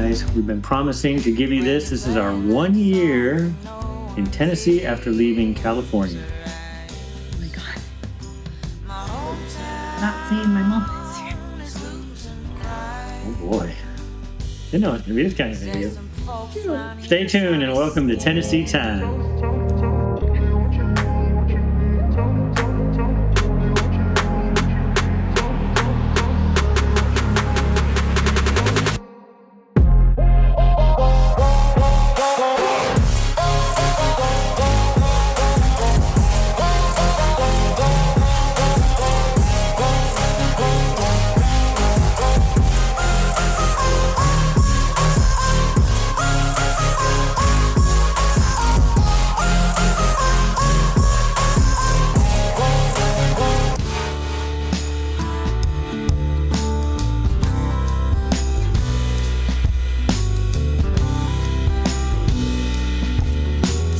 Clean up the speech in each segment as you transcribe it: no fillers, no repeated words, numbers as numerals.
guys. We've been promising to give you this. This is our 1 year in Tennessee after leaving California. Oh my God. Not seeing my mom this year. Oh boy. Didn't know it was going to be this kind of video. Stay tuned and welcome to Tennessee Time.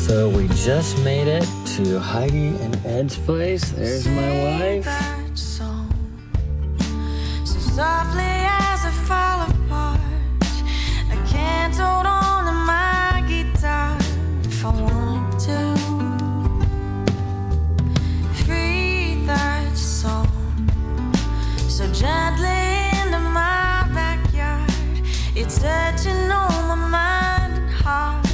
So we just made it to Heidi and Ed's place. There's my wife. So softly as I fall apart, I can't hold on to my guitar if I wanted to. Free that song so gently into my backyard. It's touching on my mind and heart.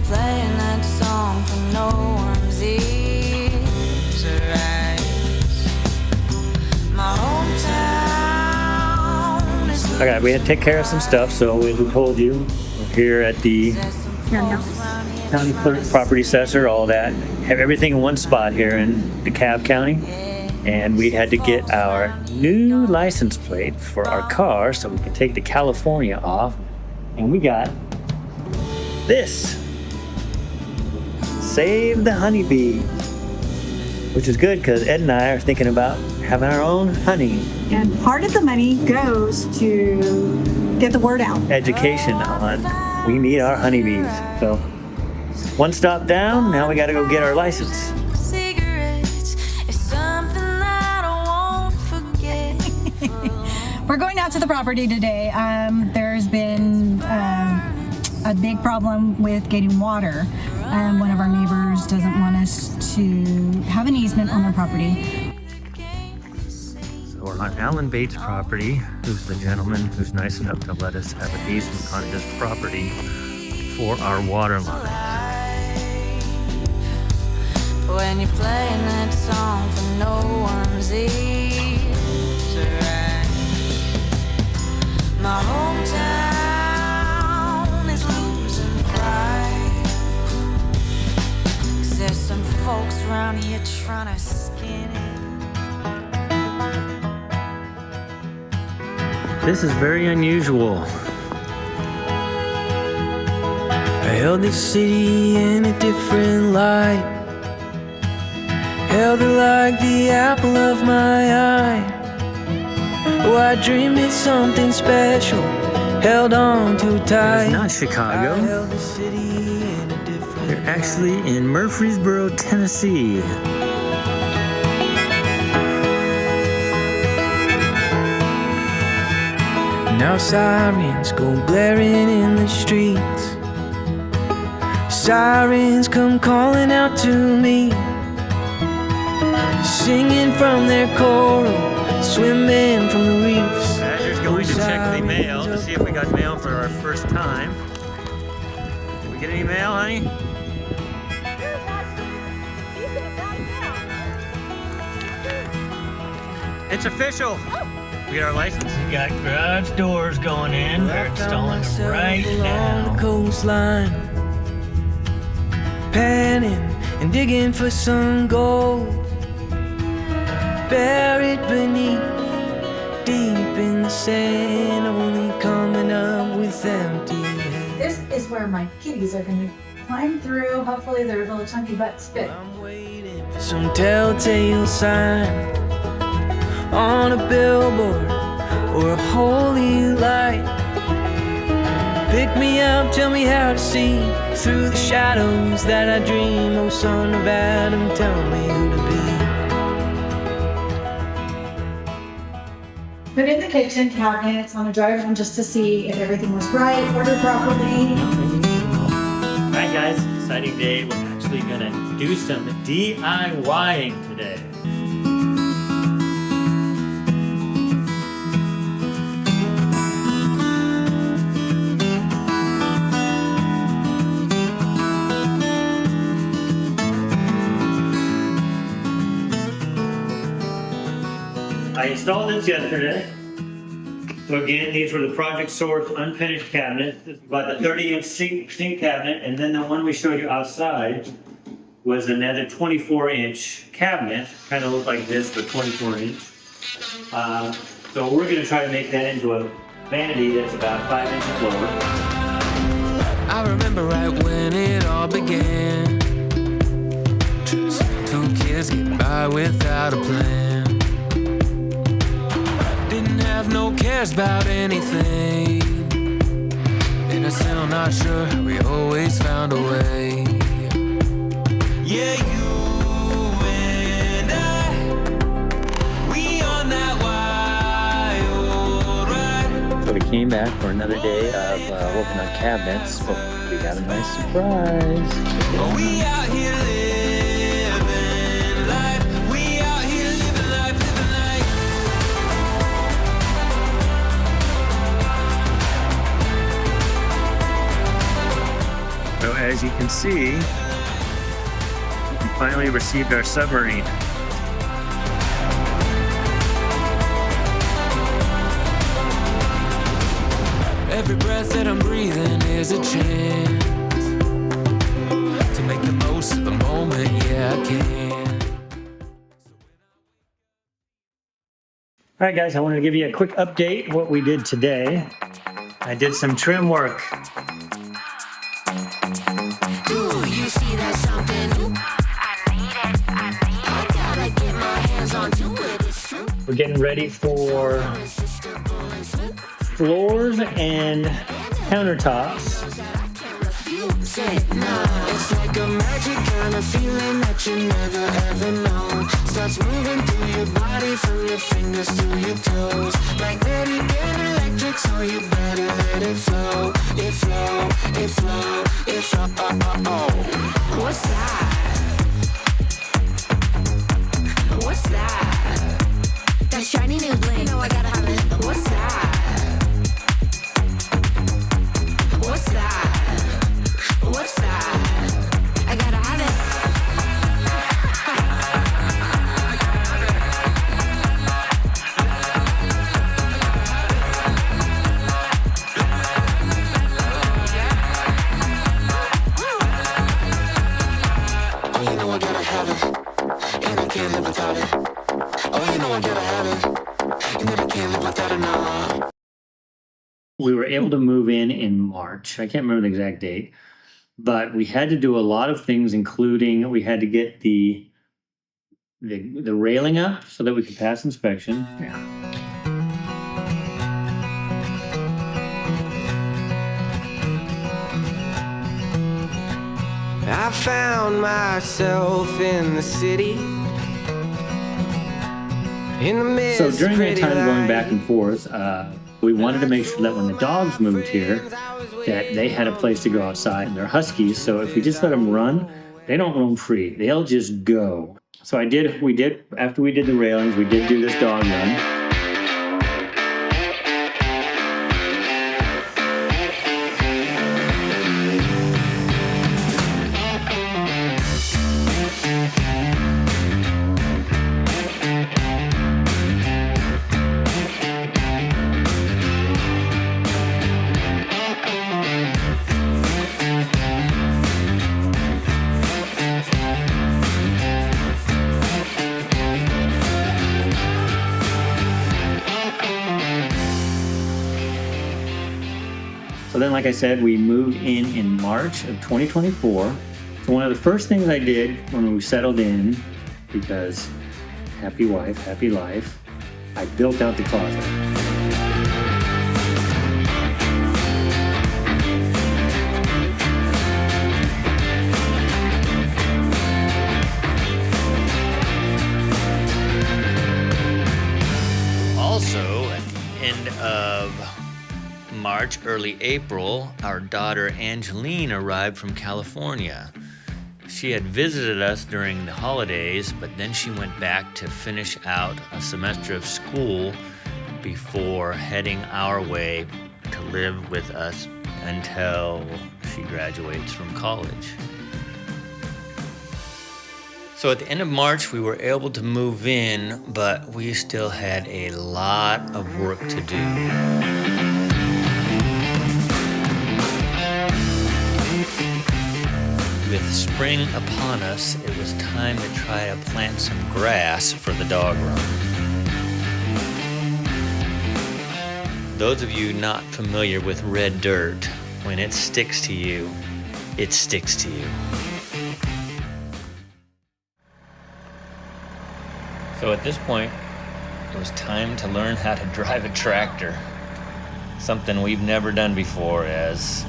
Playing that song for no one's ears to rise. My hometown is. Okay, we had to take care of some stuff, so we told you we're here at the county clerk, property assessor, all that. Have everything in one spot here in DeKalb County, and we had to get our new license plate for our car so we could take the California off, and we got this. Save the honeybee, which is good because Ed and I are thinking about having our own honey. And part of the money goes to get the word out. Education on we need our honeybees. So one stop down, now we got to go get our license. Cigarettes is something that I won't forget. We're going out to the property today. There's been a big problem with getting water. One of our neighbors doesn't want us to have an easement on their property. So we're on Alan Bates' property, who's the gentleman who's nice enough to let us have an easement on his property for our water line. When you're playing that song for no one's ears to rise. My hometown is losing pride. There's some folks around here trying to skin it. This is very unusual. I held this city in a different light. Held it like the apple of my eye. Oh, I dreamed it something special. Held on too tight. It's not Chicago. I held the city in a different They're actually in Murfreesboro, Tennessee. Now sirens go blaring in the streets. Sirens come calling out to me, singing from their coral, swimming from the reefs. Badger's going to check the mail to see if we got mail for our first time. Did we get any mail, honey? It's official. We got our license. We got garage doors going in. They're installing them right now. On the coastline, panning and digging for some gold, buried beneath, deep in the sand, only coming up with empty hands. This is where my kitties are going to climb through. Hopefully their little chunky butts fit. I'm waiting for some telltale sign on a billboard or a holy light. Pick me up, tell me how to see through the shadows that I dream. Oh, son of Adam, tell me who to be. Put in the kitchen cabinets on a drive around just to see if everything was right, ordered properly. All right, guys, exciting day. We're actually gonna do some DIYing today. I installed this yesterday. So again, these were the Project Source unfinished cabinets. This is about the 30-inch sink cabinet, and then the one we showed you outside was another 24-inch cabinet. Kind of looked like this, but 24-inch. So we're going to try to make that into a vanity that's about 5 inches lower. I remember right when it all began. Just 2 kids get by without a plan. Didn't have no cares about anything, and I'm still not sure how we always found a way. Yeah, you and I, we on that wild ride. So we came back for another day of working on cabinets, but we got a nice surprise. We out here living life. We out here living life, living life. So as you can see, we finally received our submarine. Every breath that I'm breathing is a chance to make the most of the moment, yeah, I can. All right, guys, I wanted to give you a quick update of what we did today. I did some trim work. You see that something new? I need it. I gotta get my hands onto it. It's true. We're getting ready for floors and countertops. It's like a magic kind of feeling that you never ever know. Starts moving through your body from your fingers to your toes. Magnetic and electric, so you better let it flow. It flow, it flow, it flow. What's that? What's that? That shiny new bling. No, I gotta have it. What's that? What's that? What's that? I gotta have it. Oh, you know I gotta have it, and I can't live without it. Oh, you know I gotta have it, and I can't live without it, no. We were able to move in March. I can't remember the exact date, but we had to do a lot of things, including we had to get the railing up so that we could pass inspection. Yeah. I found myself in the city. In the midst So during that pretty time going back light. and forth, we wanted to make sure that when the dogs moved here, that they had a place to go outside. And they're huskies, so if we just let them run, they don't roam free. They'll just go. So after we did the railings, we did do this dog run. So then, like I said, we moved in March of 2024. So one of the first things I did when we settled in, because happy wife, happy life, I built out the closet. March, early April, our daughter Angeline arrived from California. She had visited us during the holidays, but then she went back to finish out a semester of school before heading our way to live with us until she graduates from college. So at the end of March, we were able to move in, but we still had a lot of work to do. With spring upon us, it was time to try to plant some grass for the dog run. Those of you not familiar with red dirt, when it sticks to you, it sticks to you. So at this point, it was time to learn how to drive a tractor. Something we've never done before as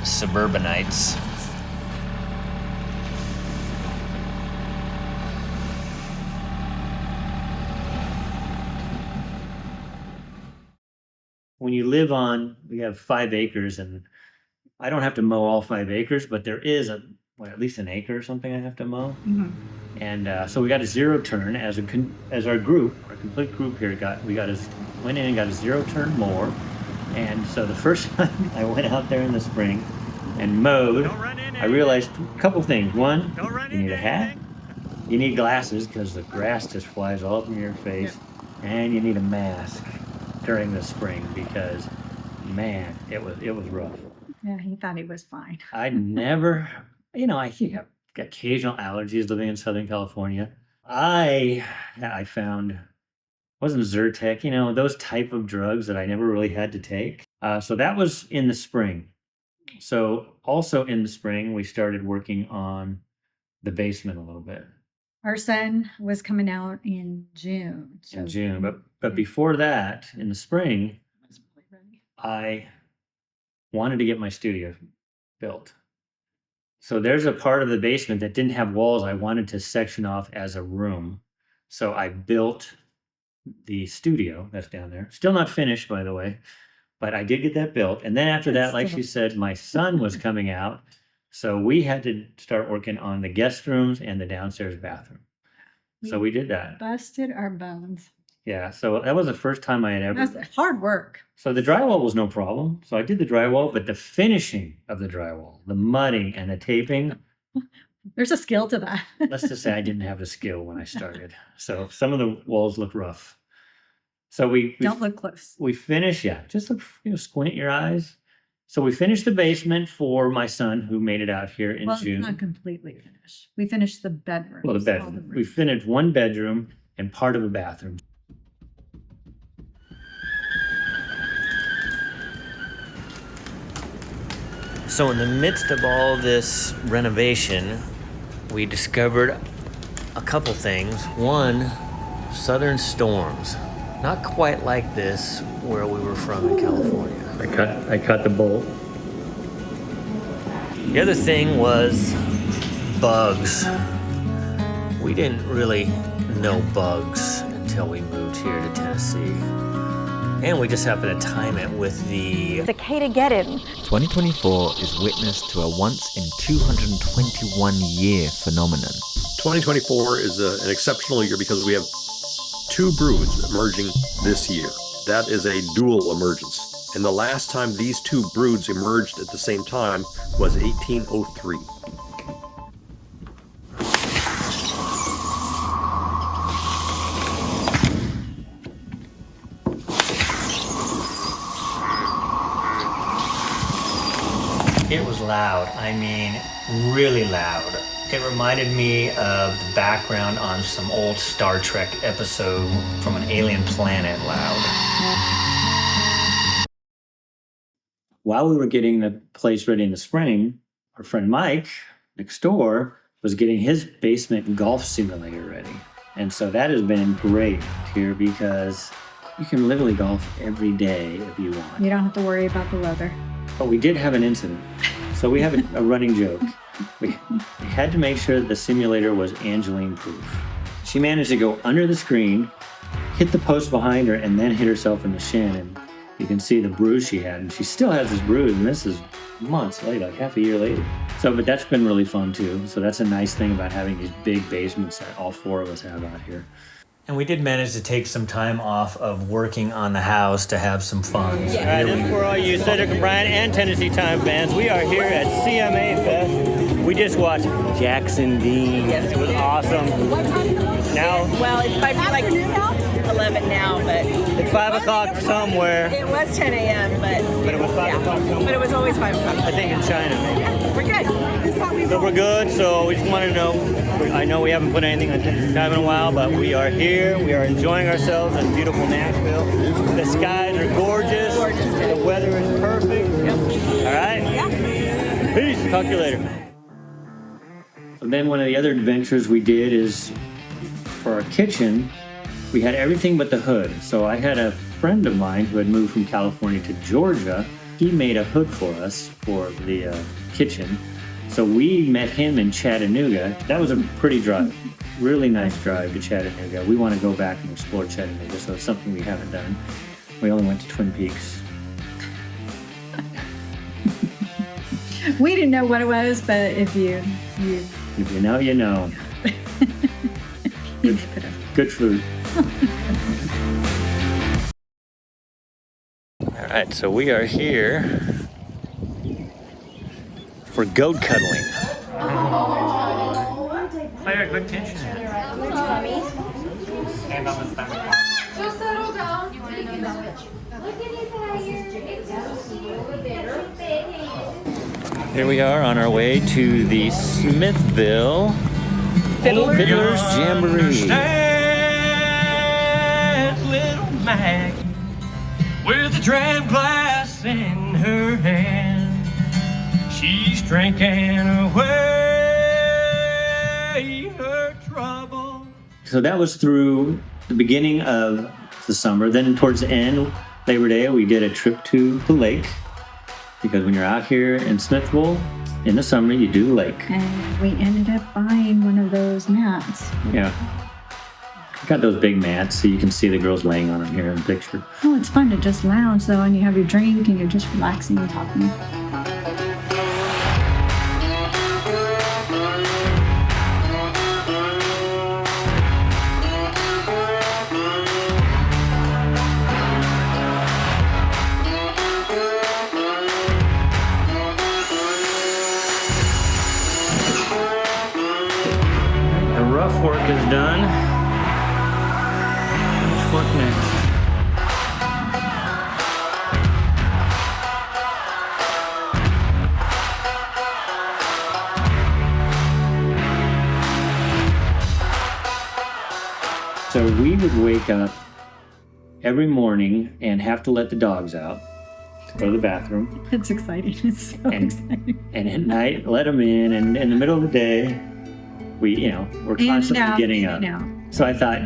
suburbanites. When you live on, we have 5 acres, and I don't have to mow all 5 acres, but there is at least an acre or something I have to mow. Mm-hmm. And so we got a zero turn as our group, our complete group here went in and got a zero turn mower. And so the first time I went out there in the spring and mowed, I realized a couple things. One, you need a hat, you need glasses because the grass just flies all up in your face, and you need a mask during the spring because, man, it was rough. Yeah, he thought he was fine. I never, I have occasional allergies living in Southern California. I found, wasn't Zyrtec, those type of drugs that I never really had to take. So that was in the spring. So also in the spring, we started working on the basement a little bit. Our son was coming out in June. But before that, in the spring, I wanted to get my studio built. So there's a part of the basement that didn't have walls I wanted to section off as a room. So I built the studio that's down there. Still not finished, by the way, but I did get that built. And then after that, like she said, my son was coming out. So we had to start working on the guest rooms and the downstairs bathroom. So we did that. Busted our bones. Yeah, so that was the first time I had ever... That's hard work. So the drywall was no problem. So I did the drywall, but the finishing of the drywall, the mudding and the taping... There's a skill to that. Let's just say I didn't have the skill when I started. So some of the walls look rough. So we Don't look close. We finished, just look, squint your eyes. So we finished the basement for my son, who made it out here in June. Well, not completely finished. We finished the bedroom. Well, the bedroom. We finished one bedroom and part of a bathroom. So in the midst of all this renovation, we discovered a couple things. One, southern storms. Not quite like this where we were from in California. I cut the bolt. The other thing was bugs. We didn't really know bugs until we moved here to Tennessee. And we just happened to time it with the cicada get-in. 2024 is witness to a once-in-221-year phenomenon. 2024 is an exceptional year because we have 2 broods emerging this year. That is a dual emergence. And the last time these 2 broods emerged at the same time was 1803. It was loud. I mean, really loud. It reminded me of the background on some old Star Trek episode from an alien planet loud. While we were getting the place ready in the spring, our friend Mike next door was getting his basement golf simulator ready. And so that has been great here because you can literally golf every day if you want. You don't have to worry about the weather. But we did have an incident. So we have a running joke. We had to make sure that the simulator was Angeline proof. She managed to go under the screen, hit the post behind her, and then hit herself in the shin. And You can see the bruise she had, and she still has this bruise, and this is months later, like half a year later. So, but that's been really fun too. So that's a nice thing about having these big basements that all four of us have out here. And we did manage to take some time off of working on the house to have some fun. All right, and for all you Cedric and Brian and Tennessee Time fans, we are here at CMA Fest. We just watched Jackson Dean. Yes, It was we did. awesome. What time? Now Well, it might be like Afternoon now? 11 now, but it's 5 o'clock somewhere. it was 10 a.m. But it was 5 o'clock somewhere. But it was always 5 o'clock. I think in China. Yeah, we're good. This is how we So roll. we're good. So we just wanted to know. I know we haven't put anything on Tennessee Time in a while, but we are here. We are enjoying ourselves in beautiful Nashville. The skies are gorgeous. The weather is perfect. All right. Yeah. Peace. Talk to you later. And then one of the other adventures we did is for our kitchen, we had everything but the hood. So I had a friend of mine who had moved from California to Georgia. He made a hood for us for the kitchen. So we met him in Chattanooga. That was a pretty drive, really nice drive to Chattanooga. We want to go back and explore Chattanooga, so it's something we haven't done. We only went to Twin Peaks. We didn't know what it was, but if you If you know, you know. Good food. All right, so we are here for goat cuddling. Claire, good tension. Just settle down. Look at his hair. Here we are on our way to the Smithville Fiddler's Jamboree. Little Mac with a dram glass in her hand. She's drinking away her trouble. So that was through the beginning of the summer. Then towards the end, Labor Day, we did a trip to the lake. Because when you're out here in Smithville, in the summer, you do the lake. and we ended up buying one of those mats. Yeah. Got those big mats so you can see the girls laying on them here in the picture. Oh, it's fun to just lounge though, and you have your drink and you're just relaxing and talking. The rough work is done. Let's work next. So we would wake up every morning and have to let the dogs out to go to the bathroom. It's exciting. It's so And- exciting. And at night, let them in. And in the middle of the day, we're constantly getting up. So I thought,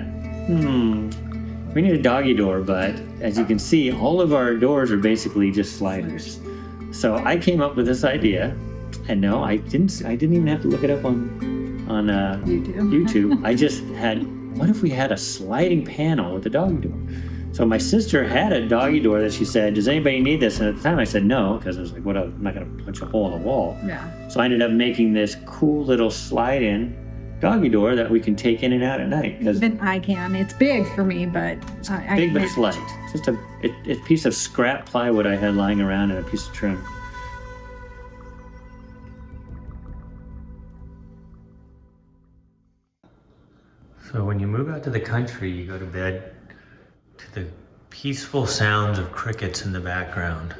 we need a doggy door. But as you can see, all of our doors are basically just sliders. So I came up with this idea. And no, I didn't even have to look it up on YouTube. I just had, what if we had a sliding panel with a doggy door? So my sister had a doggy door that she said, does anybody need this? And at the time I said no, because I was like, I'm not going to punch a hole in the wall. Yeah. So I ended up making this cool little slide-in doggy door that we can take in and out at night. Because Even I can. It's big for me, but I big, but can it's light. It's just a piece of scrap plywood I had lying around and a piece of trim. So when you move out to the country, you go to bed to the peaceful sounds of crickets in the background.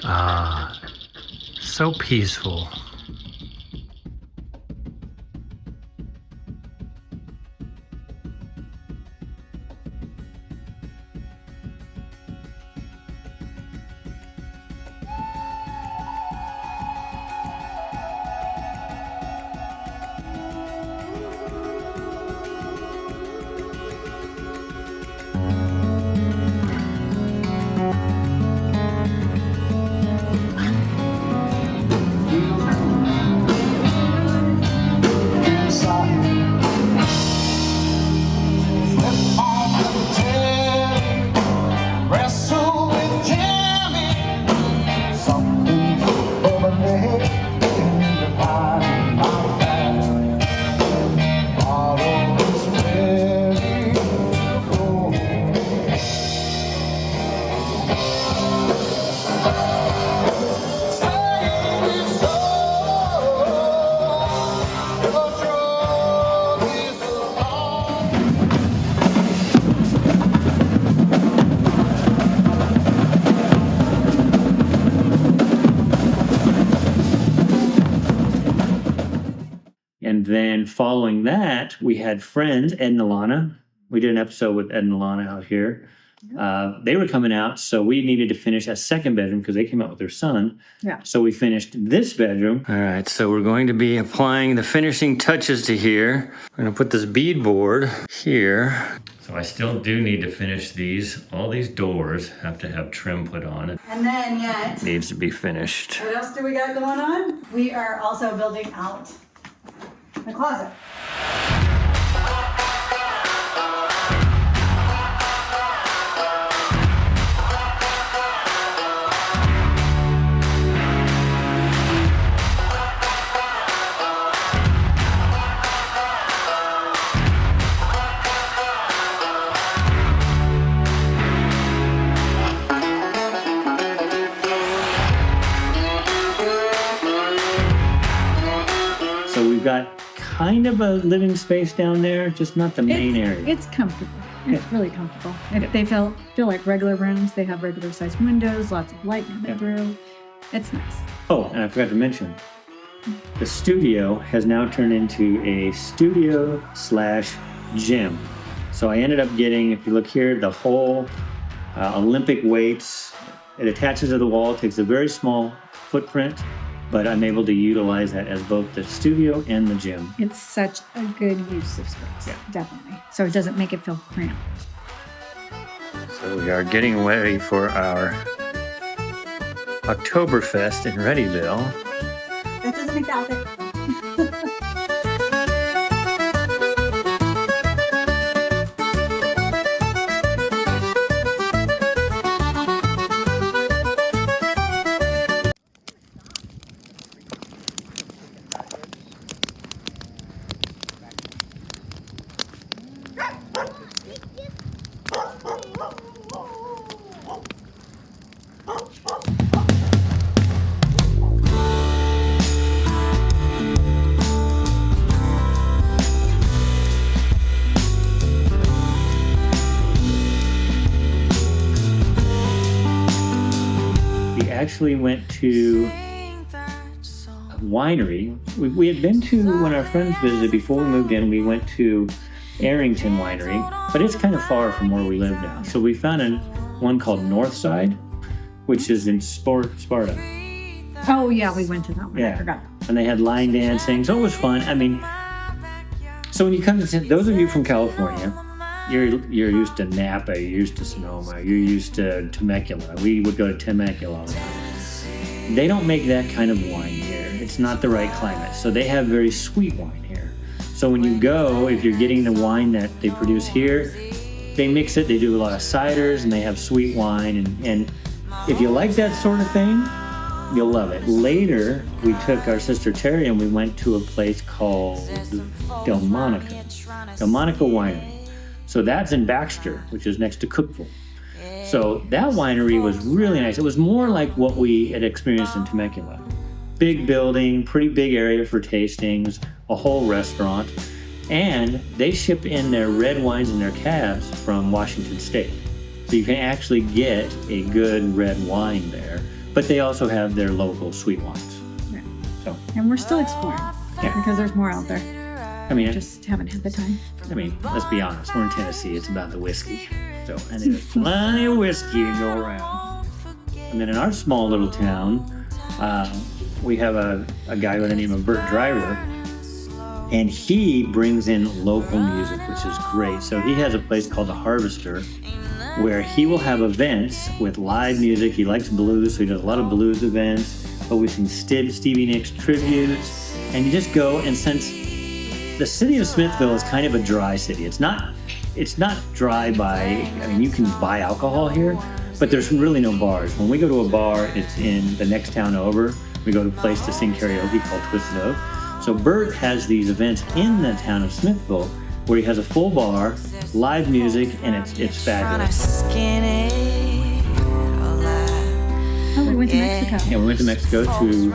Ah, so peaceful. And then following that, we had friends, Ed and Alana. We did an episode with Ed and Alana out here. They were coming out, so we needed to finish a second bedroom because they came out with their son. Yeah. So we finished this bedroom. All right, so we're going to be applying the finishing touches to here. We're going to put this beadboard here. So I still do need to finish these. All these doors have to have trim put on. It And then yet, needs to be finished. what else do we got going on? We are also building out the closet. So we've got kind of a living space down there, just not the main area. It's comfortable. It's really comfortable. They feel like regular rooms. They have regular sized windows, lots of light coming through. It's nice. Oh, and I forgot to mention, the studio has now turned into a studio/gym. So I ended up getting, if you look here, the whole Olympic weights. It attaches to the wall, takes a very small footprint, but I'm able to utilize that as both the studio and the gym. It's such a good use of space. Yeah. Definitely. So it doesn't make it feel cramped. So we are getting ready for our Oktoberfest in Readyville. That doesn't make the outfit. We actually went to a winery. We had been to, when our friends visited before we moved in, we went to Arrington Winery, but it's kind of far from where we live now. So we found one called Northside, which is in Sparta. Oh, yeah, we went to that one. Yeah. I forgot. And they had line dancing, so it was fun. I mean, so when you come to, those of you from California, you're used to Napa, you're used to Sonoma, you're used to Temecula. We would go to Temecula all the time. They don't make that kind of wine here. It's not the right climate. So they have very sweet wine here. So when you go, if you're getting the wine that they produce here, they mix it, they do a lot of ciders, and they have sweet wine. And if you like that sort of thing, you'll love it. Later, we took our sister Terry and we went to a place called Delmonica Winery. So that's in Baxter, which is next to Cookville. So that winery was really nice. It was more like what we had experienced in Temecula. Big building, pretty big area for tastings, a whole restaurant. And they ship in their red wines and their cabs from Washington State. So you can actually get a good red wine there. But they also have their local sweet wines. Yeah. So, And we're still exploring because there's more out there. I mean, Just haven't had the time. let's be honest. We're in Tennessee. It's about the whiskey. So, and there's plenty of whiskey to go around. And then in our small little town, we have a guy by the name of Bert Driver, and he brings in local music, which is great. So he has a place called the Harvester, where he will have events with live music. He likes blues, so he does a lot of blues events. But we sing Stevie Nicks tributes, and you just go. And since the city of Smithville is kind of a dry city, it's not dry by. I mean, you can buy alcohol here, but there's really no bars. When we go to a bar, it's in the next town over. We go to a place to sing karaoke called Twisted Oak. So Bert has these events in the town of Smithville where he has a full bar, live music, and it's fabulous. Oh, we went to Mexico. Yeah, we went to Mexico to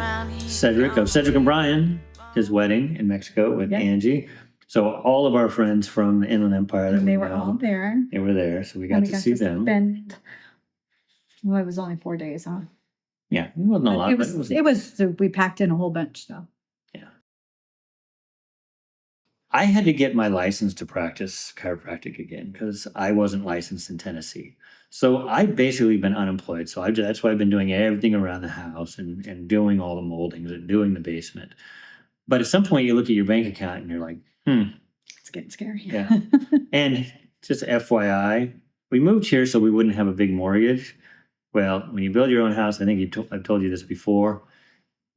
Cedric and Brian, his wedding in Mexico with Angie. So all of our friends from the Inland Empire that And they we were know, all there. they were there, so we got And to see them. Well, it was only 4 days, huh? Yeah, it wasn't a lot, It but was. We packed in a whole bunch, though. I had to get my license to practice chiropractic again because I wasn't licensed in Tennessee. So I've basically been unemployed. So that's why I've been doing everything around the house and doing all the moldings and doing the basement. But at some point, you look at your bank account and you're like, It's getting scary. yeah. And just FYI, we moved here so we wouldn't have a big mortgage. Well, when you build your own house, I think I've told you this before,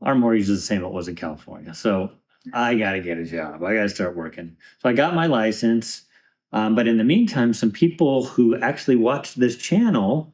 our mortgage is the same as it was in California. So I got to get a job. I got to start working. So I got my license. But in the meantime, some people who actually watched this channel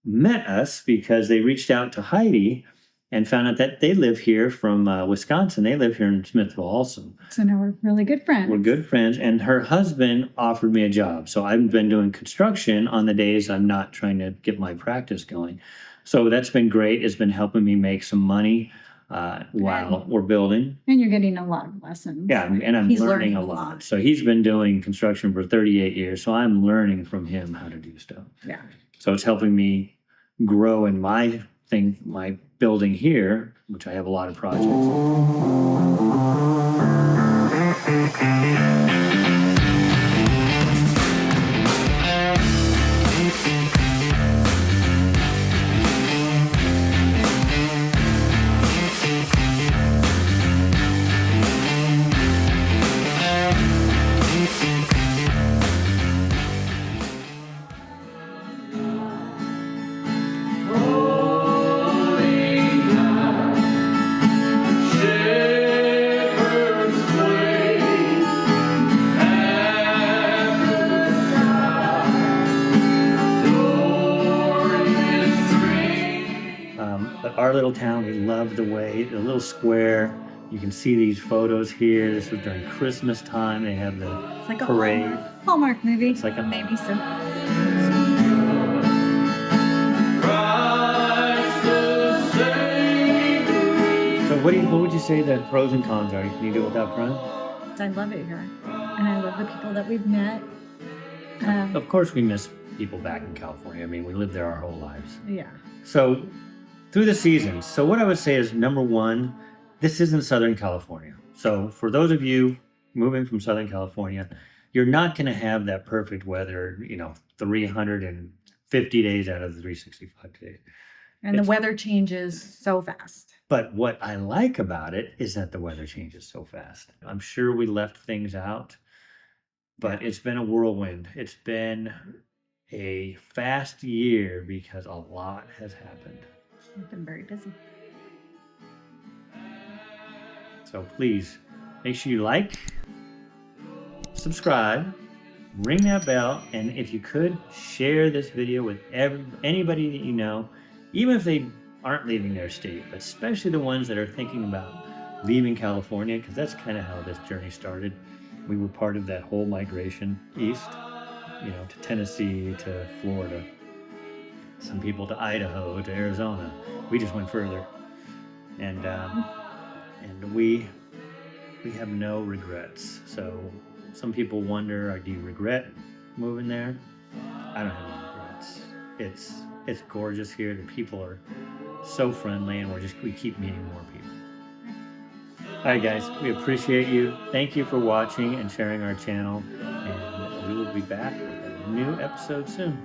met us because they reached out to Heidi and found out that they live here from Wisconsin. They live here in Smithville also. So now we're really good friends. We're good friends. And her husband offered me a job. So I've been doing construction on the days I'm not trying to get my practice going. So that's been great. It's been helping me make some money while we're building. And you're getting a lot of lessons. Yeah, and I'm He's learning a lot. So he's been doing construction for 38 years. So I'm learning from him how to do stuff. Yeah. So it's helping me grow in my building here, which I have a lot of projects. But our little town, we love the little square. You can see these photos here. This was during Christmas time. They have the It's like a parade. Hallmark movie. It's like a maybe so. So what would you say the pros and cons are? Can you do it without crying? I love it here. And I love the people that we've met. Of course we miss people back in California. I mean, we lived there our whole lives. Yeah. So through the seasons. So what I would say is, number one, this isn't Southern California. So for those of you moving from Southern California, you're not going to have that perfect weather, 350 days out of the 365 days. And the weather changes so fast. But what I like about it is that the weather changes so fast. I'm sure we left things out, but it's been a whirlwind. It's been a fast year because a lot has happened. We've been very busy. So please make sure you like, subscribe, ring that bell, and if you could, share this video with anybody that you know, even if they aren't leaving their state, but especially the ones that are thinking about leaving California, because that's kind of how this journey started. We were part of that whole migration east, to Tennessee, to Florida, some people to Idaho, to Arizona. We just went further. And we have no regrets. So some people wonder, do you regret moving there? I don't have any regrets. It's gorgeous here. The people are so friendly, and we keep meeting more people. All right, guys, we appreciate you. Thank you for watching and sharing our channel, and we will be back with a new episode soon.